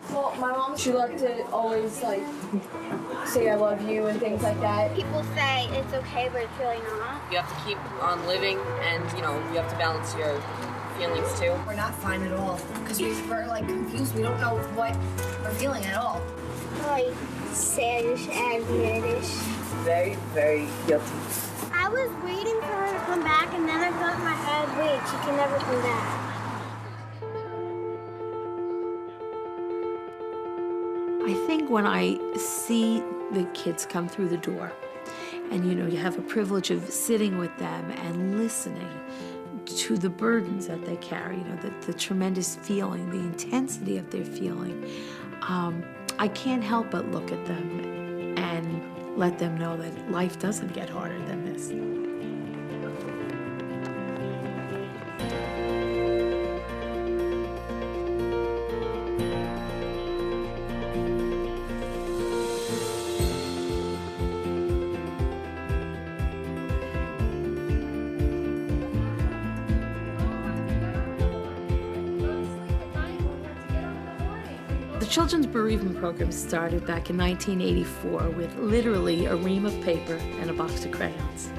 Well, my mom, she loved to always, like, say I love you and things like that. People say it's okay, but it's really not. You have to keep on living, and, you know, you have to balance your feelings, too. We're not fine at all, because we're, like, confused. We don't know what we're feeling at all. Like, sadish and madish. Very, very guilty. I was waiting for her to come back, and then I thought in my head, wait, she can never come back. I think when I see the kids come through the door, and you know, you have a privilege of sitting with them and listening to the burdens that they carry, you know, the tremendous feeling, the intensity of their feeling, I can't help but look at them and let them know that life doesn't get harder than this. The Children's Bereavement Program started back in 1984 with literally a ream of paper and a box of crayons.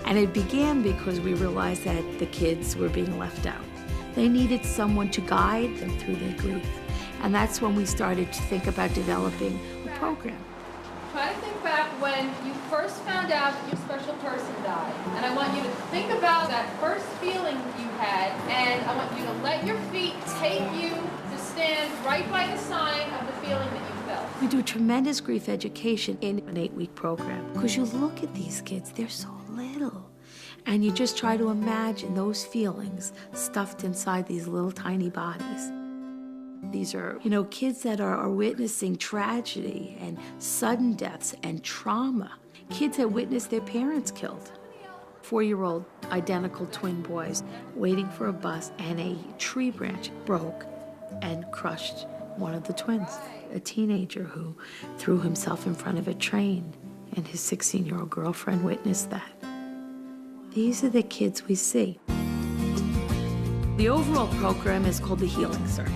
And it began because we realized that the kids were being left out. They needed someone to guide them through their grief. And that's when we started to think about developing a program. Try to think back when you first found out that your special person died. And I want you to think about that first feeling you had, and I want you to let your feet take you to stand right by the sign of the feeling that you felt. We do tremendous grief education in an 8-week program because you look at these kids, they're so little. And you just try to imagine those feelings stuffed inside these little tiny bodies. These are, you know, kids that are witnessing tragedy and sudden deaths and trauma. Kids that witnessed their parents killed. 4-year-old identical twin boys waiting for a bus, and a tree branch broke and crushed one of the twins. A teenager who threw himself in front of a train, and his 16-year-old girlfriend witnessed that. These are the kids we see. The overall program is called the Healing Circle.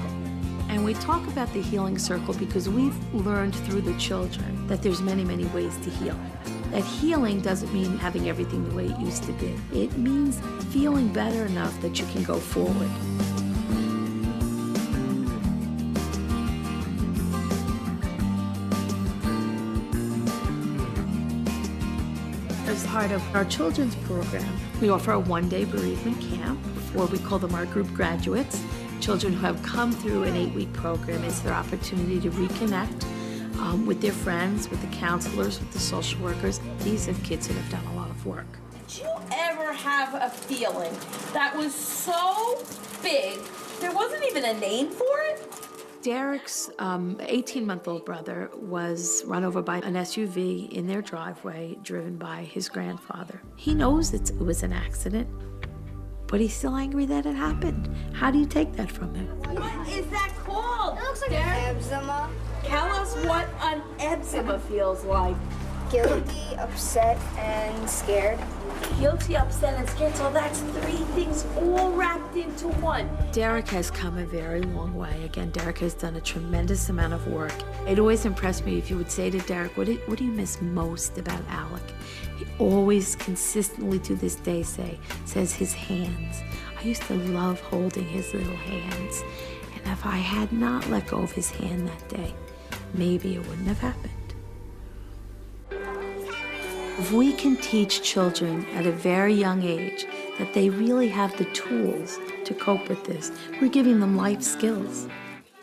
And we talk about the healing circle because we've learned through the children that there's many, many ways to heal. That healing doesn't mean having everything the way it used to be. It means feeling better enough that you can go forward. As part of our children's program, we offer a 1-day bereavement camp, or we call them our group graduates. Children who have come through an 8-week program, it's their opportunity to reconnect with their friends, with the counselors, with the social workers. These are kids that have done a lot of work. Did you ever have a feeling that was so big, there wasn't even a name for it? Derek's 18-month-old brother was run over by an SUV in their driveway, driven by his grandfather. He knows it was an accident, but he's still angry that it happened. How do you take that from him? What is that called? It looks like an eczema. Tell us what an eczema feels like. Guilty, upset, and scared. Guilty, upset, and scared. So that's 3 things all wrapped into one. Derek has come a very long way. Again, Derek has done a tremendous amount of work. It always impressed me if you would say to Derek, what do you miss most about Alec? He always consistently to this day says his hands. I used to love holding his little hands. And if I had not let go of his hand that day, maybe it wouldn't have happened. If we can teach children at a very young age that they really have the tools to cope with this, we're giving them life skills.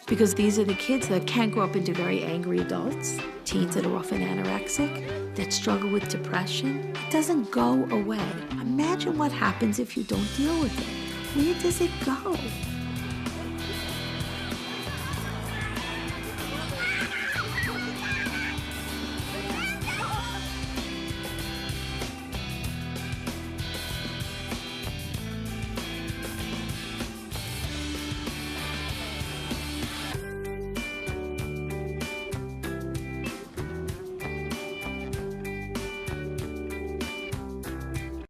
Because these are the kids that can grow up into very angry adults, teens that are often anorexic, that struggle with depression. It doesn't go away. Imagine what happens if you don't deal with it. Where does it go?